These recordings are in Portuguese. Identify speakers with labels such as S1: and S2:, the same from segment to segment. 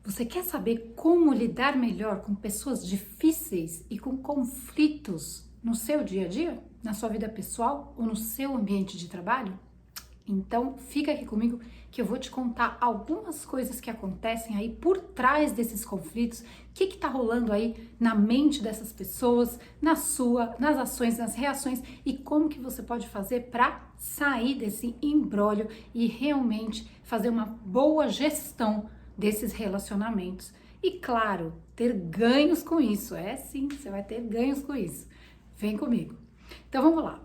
S1: Você quer saber como lidar melhor com pessoas difíceis e com conflitos no seu dia a dia, na sua vida pessoal ou no seu ambiente de trabalho? Então fica aqui comigo que eu vou te contar algumas coisas que acontecem aí por trás desses conflitos, o que tá rolando aí na mente dessas pessoas, nas ações, nas reações e como que você pode fazer para sair desse imbróglio e realmente fazer uma boa gestão desses relacionamentos. E claro, ter ganhos com isso. É sim, você vai ter ganhos com isso. Vem comigo. Então vamos lá.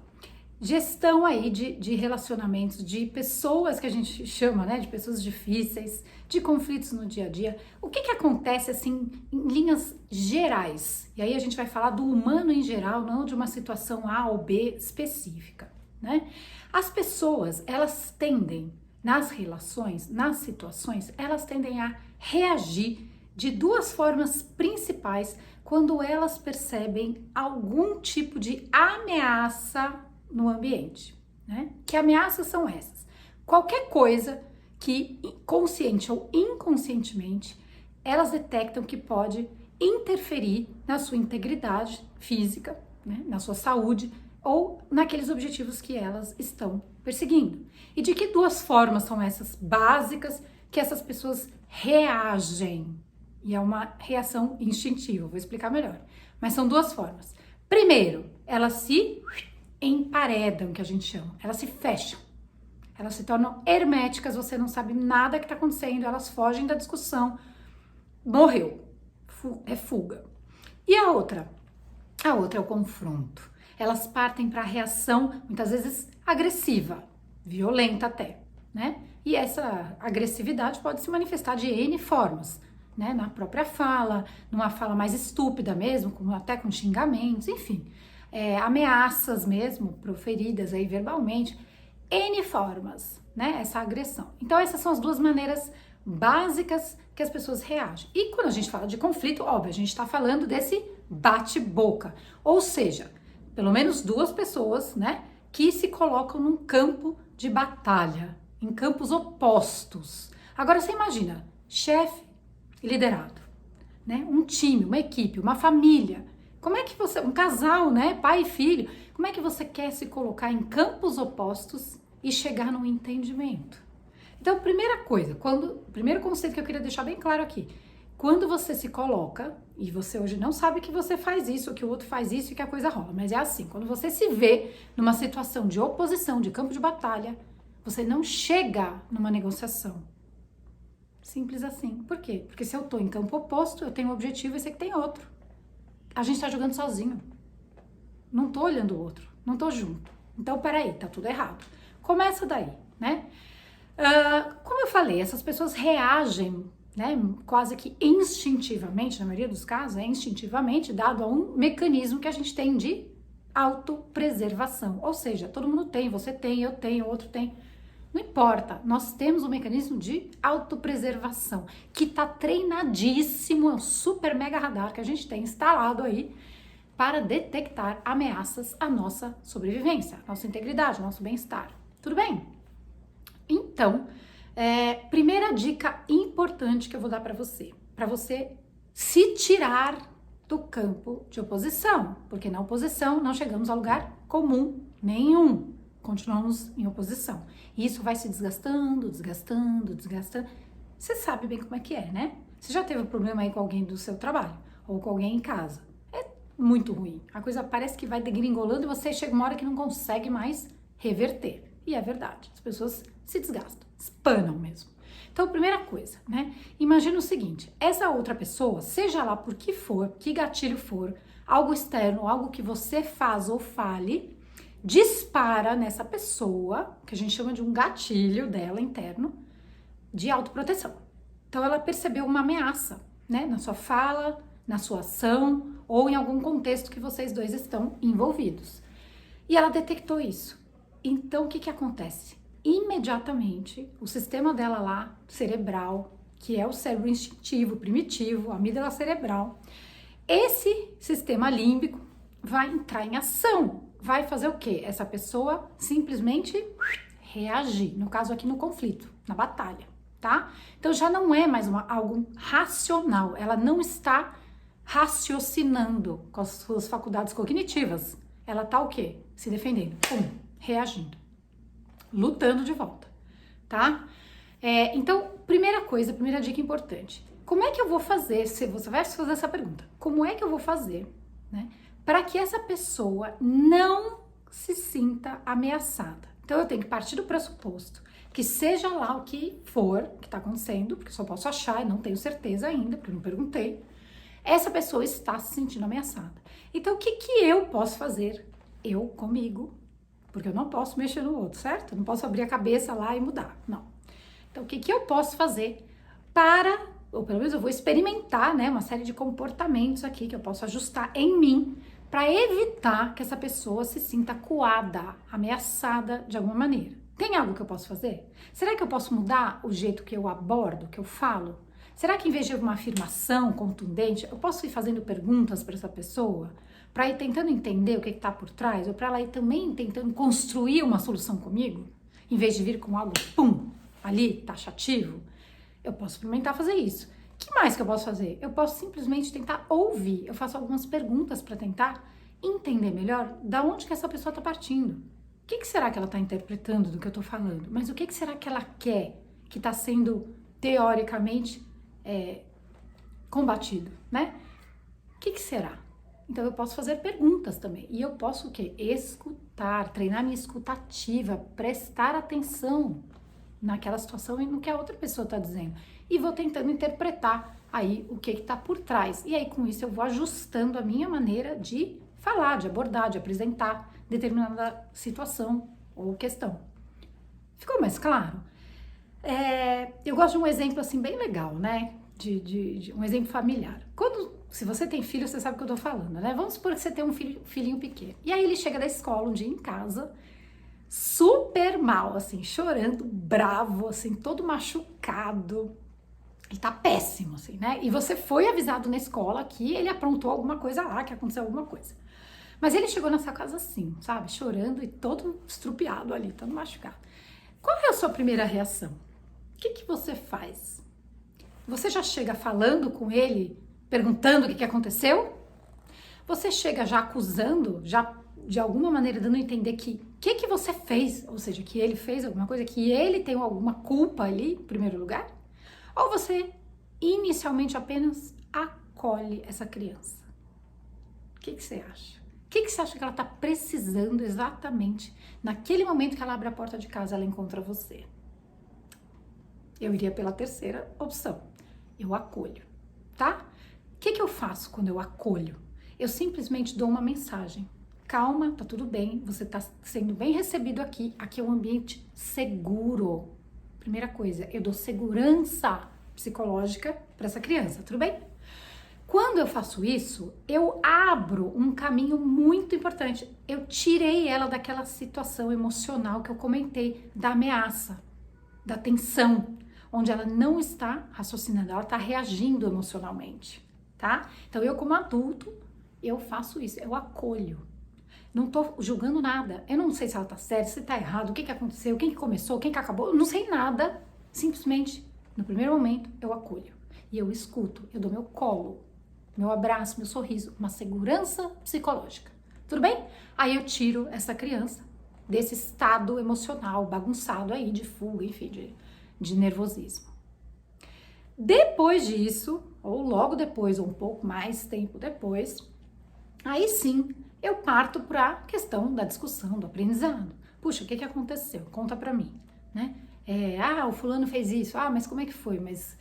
S1: Gestão aí de relacionamentos, de pessoas que a gente chama, né, de pessoas difíceis, de conflitos no dia a dia. O que acontece assim em linhas gerais? E aí a gente vai falar do humano em geral, não de uma situação A ou B específica, né? As pessoas, elas tendem nas relações, nas situações, elas tendem a reagir de duas formas principais quando elas percebem algum tipo de ameaça no ambiente, né? Que ameaças são essas? Qualquer coisa que, consciente ou inconscientemente, elas detectam que pode interferir na sua integridade física, né? Na sua saúde ou naqueles objetivos que elas estão perseguindo. E de que duas formas são essas básicas que essas pessoas reagem? E é uma reação instintiva, vou explicar melhor. Mas são duas formas. Primeiro, elas se emparedam, que a gente chama. Elas se fecham. Elas se tornam herméticas, você não sabe nada que está acontecendo, elas fogem da discussão. Morreu. É fuga. E a outra? A outra é o confronto. Elas partem para a reação, muitas vezes agressiva, violenta até, né? E essa agressividade pode se manifestar de N formas, né? Na própria fala, numa fala mais estúpida mesmo, até com xingamentos, enfim. Ameaças mesmo, proferidas aí verbalmente, N formas, né? Essa agressão. Então essas são as duas maneiras básicas que as pessoas reagem. E quando a gente fala de conflito, óbvio, a gente está falando desse bate-boca, ou seja, pelo menos duas pessoas, né, que se colocam num campo de batalha, em campos opostos. Agora você imagina, chefe e liderado, né, um time, uma equipe, uma família. Como é que você, um casal, né, pai e filho, como é que você quer se colocar em campos opostos e chegar num entendimento? Então, primeira coisa, o primeiro conceito que eu queria deixar bem claro aqui, quando você se coloca, e você hoje não sabe que você faz isso, que o outro faz isso e que a coisa rola, mas é assim, quando você se vê numa situação de oposição, de campo de batalha, você não chega numa negociação. Simples assim. Por quê? Porque se eu tô em campo oposto, eu tenho um objetivo e você que tem outro. A gente tá jogando sozinho. Não tô olhando o outro, não tô junto. Então, peraí, tá tudo errado. Começa daí, né? Como eu falei, essas pessoas reagem, né, quase que instintivamente, na maioria dos casos, é instintivamente dado a um mecanismo que a gente tem de autopreservação. Ou seja, todo mundo tem, você tem, eu tenho, outro tem. Não importa, nós temos um mecanismo de autopreservação que tá treinadíssimo, é um super mega radar que a gente tem instalado aí para detectar ameaças à nossa sobrevivência, à nossa integridade, ao nosso bem-estar. Tudo bem? Então, primeira dica importante que eu vou dar para você se tirar do campo de oposição, porque na oposição não chegamos a lugar comum nenhum, continuamos em oposição. E isso vai se desgastando. Você sabe bem como é que é, né? Você já teve um problema aí com alguém do seu trabalho ou com alguém em casa? É muito ruim. A coisa parece que vai degringolando e você chega uma hora que não consegue mais reverter. E é verdade, as pessoas se desgastam, espanam mesmo. Então, primeira coisa, né? Imagina o seguinte, essa outra pessoa, seja lá por que for, que gatilho for, algo externo, algo que você faz ou fale, dispara nessa pessoa, que a gente chama de um gatilho dela interno, de autoproteção. Então, ela percebeu uma ameaça, né? Na sua fala, na sua ação, ou em algum contexto que vocês dois estão envolvidos. E ela detectou isso. Então, o que acontece? Imediatamente, o sistema dela lá, cerebral, que é o cérebro instintivo, primitivo, a amígdala cerebral, esse sistema límbico vai entrar em ação. Vai fazer o quê? Essa pessoa simplesmente reagir, no caso aqui no conflito, na batalha, tá? Então já não é mais algo racional, ela não está raciocinando com as suas faculdades cognitivas. Ela tá o quê? Se defendendo, reagindo, lutando de volta, tá? Então, primeira dica importante. Como é que eu vou fazer, se você vai fazer essa pergunta, como é que eu vou fazer, né, para que essa pessoa não se sinta ameaçada? Então, eu tenho que partir do pressuposto que seja lá o que for que está acontecendo, porque só posso achar e não tenho certeza ainda, porque eu não perguntei, essa pessoa está se sentindo ameaçada. Então, o que eu posso fazer? Eu comigo, porque eu não posso mexer no outro, certo? Eu não posso abrir a cabeça lá e mudar, não. Então, o que eu posso fazer ou pelo menos eu vou experimentar, né, uma série de comportamentos aqui que eu posso ajustar em mim para evitar que essa pessoa se sinta acuada, ameaçada de alguma maneira. Tem algo que eu posso fazer? Será que eu posso mudar o jeito que eu abordo, que eu falo? Será que em vez de uma afirmação contundente, eu posso ir fazendo perguntas para essa pessoa? Para ir tentando entender o que está por trás? Ou para ela ir também tentando construir uma solução comigo? Em vez de vir com algo, ali, taxativo? Eu posso experimentar fazer isso. O que mais que eu posso fazer? Eu posso simplesmente tentar ouvir. Eu faço algumas perguntas para tentar entender melhor da onde que essa pessoa está partindo. O que será que ela está interpretando do que eu estou falando? Mas o que será que ela quer que está sendo, teoricamente, combatido, né? O que será? Então, eu posso fazer perguntas também. E eu posso o quê? Escutar, treinar minha escutativa, prestar atenção naquela situação e no que a outra pessoa está dizendo. E vou tentando interpretar aí o que está por trás. E aí, com isso, eu vou ajustando a minha maneira de falar, de abordar, de apresentar determinada situação ou questão. Ficou mais claro? Eu gosto de um exemplo assim bem legal, né? De um exemplo familiar. Se você tem filho, você sabe o que eu tô falando, né? Vamos supor que você tem um filhinho pequeno. E aí ele chega da escola um dia em casa, super mal, assim, chorando, bravo, assim, todo machucado. Ele tá péssimo, assim, né? E você foi avisado na escola que ele aprontou alguma coisa lá, que aconteceu alguma coisa. Mas ele chegou nessa casa assim, sabe? Chorando e todo estrupiado ali, todo machucado. Qual é a sua primeira reação? O que você faz? Você já chega falando com ele, perguntando o que aconteceu? Você chega já acusando, já de alguma maneira dando a entender que o que você fez, ou seja, que ele fez alguma coisa, que ele tem alguma culpa ali, em primeiro lugar? Ou você inicialmente apenas acolhe essa criança? O que você acha? O que você acha que ela está precisando exatamente naquele momento que ela abre a porta de casa, ela encontra você? Eu iria pela terceira opção. Eu acolho, tá? O que eu faço quando eu acolho? Eu simplesmente dou uma mensagem. Calma, tá tudo bem, você tá sendo bem recebido aqui. Aqui é um ambiente seguro. Primeira coisa, eu dou segurança psicológica para essa criança, tudo bem? Quando eu faço isso, eu abro um caminho muito importante. Eu tirei ela daquela situação emocional que eu comentei, da ameaça, da tensão, onde ela não está raciocinando, ela está reagindo emocionalmente, tá? Então, eu como adulto, eu faço isso, eu acolho. Não tô julgando nada. Eu não sei se ela tá certa, se tá errado, o que aconteceu, quem que começou, quem que acabou, eu não sei nada. Simplesmente, no primeiro momento, eu acolho. E eu escuto, eu dou meu colo, meu abraço, meu sorriso, uma segurança psicológica. Tudo bem? Aí eu tiro essa criança desse estado emocional bagunçado aí, de fuga, enfim, de nervosismo. Depois disso, ou logo depois, ou um pouco mais tempo depois, aí sim, eu parto para a questão da discussão, do aprendizado. Puxa, o que aconteceu? Conta para mim, né? O fulano fez isso. Mas como é que foi? Mas,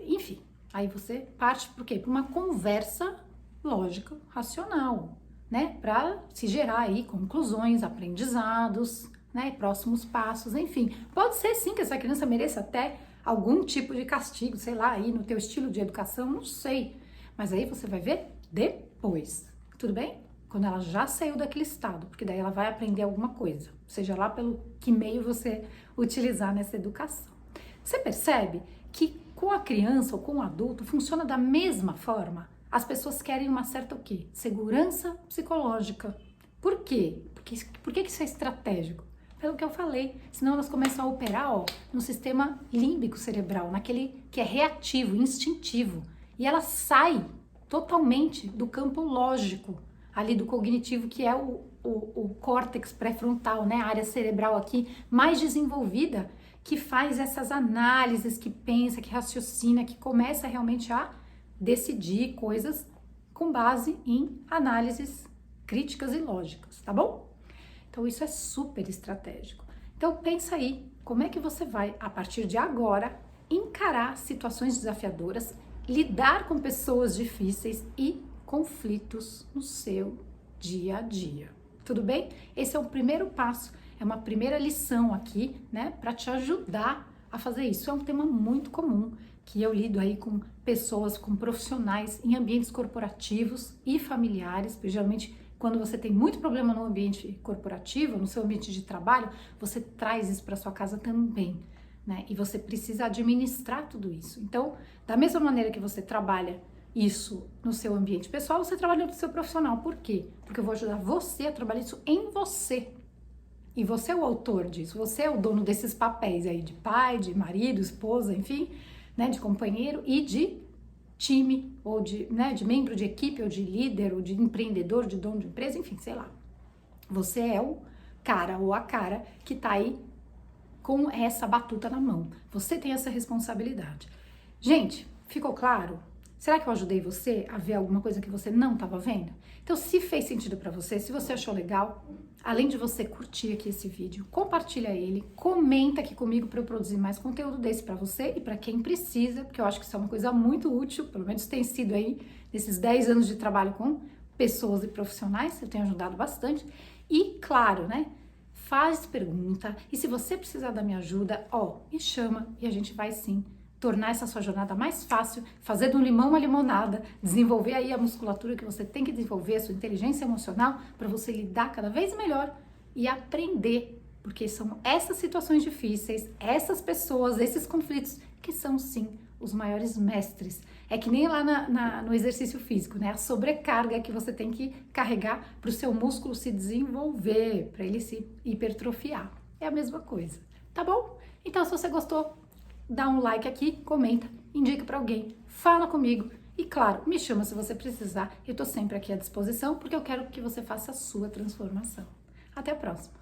S1: enfim, aí você parte por quê? Para uma conversa lógica, racional, né? Para se gerar aí conclusões, aprendizados, né? Próximos passos, enfim. Pode ser sim que essa criança mereça até algum tipo de castigo, sei lá, aí no teu estilo de educação, não sei. Mas aí você vai ver depois, tudo bem? Quando ela já saiu daquele estado, porque daí ela vai aprender alguma coisa, seja lá pelo que meio você utilizar nessa educação. Você percebe que com a criança ou com o adulto funciona da mesma forma? As pessoas querem uma certa o quê? Segurança psicológica. Por quê? Por que isso é estratégico? É o que eu falei. Senão elas começam a operar, ó, no sistema límbico cerebral, naquele que é reativo, instintivo. E ela sai totalmente do campo lógico, ali do cognitivo, que é o córtex pré-frontal, né? A área cerebral aqui mais desenvolvida, que faz essas análises, que pensa, que raciocina, que começa realmente a decidir coisas com base em análises críticas e lógicas, tá bom? Então isso é super estratégico. Então pensa aí, como é que você vai, a partir de agora, encarar situações desafiadoras, lidar com pessoas difíceis e conflitos no seu dia a dia. Tudo bem? Esse é o primeiro passo, é uma primeira lição aqui, né, para te ajudar a fazer isso. É um tema muito comum que eu lido aí com pessoas, com profissionais em ambientes corporativos e familiares, porque geralmente quando você tem muito problema no ambiente corporativo, no seu ambiente de trabalho, você traz isso para sua casa também, né? E você precisa administrar tudo isso. Então, da mesma maneira que você trabalha isso no seu ambiente pessoal, você trabalha no seu profissional. Por quê? Porque eu vou ajudar você a trabalhar isso em você. E você é o autor disso, você é o dono desses papéis aí de pai, de marido, esposa, enfim, né, de companheiro e de time, ou de, né, de membro de equipe, ou de líder, ou de empreendedor, de dono de empresa, enfim, sei lá. Você é o cara ou a cara que tá aí com essa batuta na mão. Você tem essa responsabilidade. Gente, ficou claro? Será que eu ajudei você a ver alguma coisa que você não estava vendo? Então, se fez sentido para você, se você achou legal, além de você curtir aqui esse vídeo, compartilha ele, comenta aqui comigo para eu produzir mais conteúdo desse para você e para quem precisa, porque eu acho que isso é uma coisa muito útil, pelo menos tem sido aí nesses 10 anos de trabalho com pessoas e profissionais, eu tenho ajudado bastante. E, claro, né? Faz pergunta e se você precisar da minha ajuda, ó, me chama e a gente vai sim tornar essa sua jornada mais fácil, fazer do limão uma limonada, desenvolver aí a musculatura que você tem que desenvolver, a sua inteligência emocional, para você lidar cada vez melhor e aprender, porque são essas situações difíceis, essas pessoas, esses conflitos, que são sim os maiores mestres. É que nem lá no exercício físico, né? A sobrecarga que você tem que carregar para o seu músculo se desenvolver, para ele se hipertrofiar. É a mesma coisa, tá bom? Então, se você gostou, dá um like aqui, comenta, indica para alguém, fala comigo e, claro, me chama se você precisar. Eu tô sempre aqui à disposição porque eu quero que você faça a sua transformação. Até a próxima!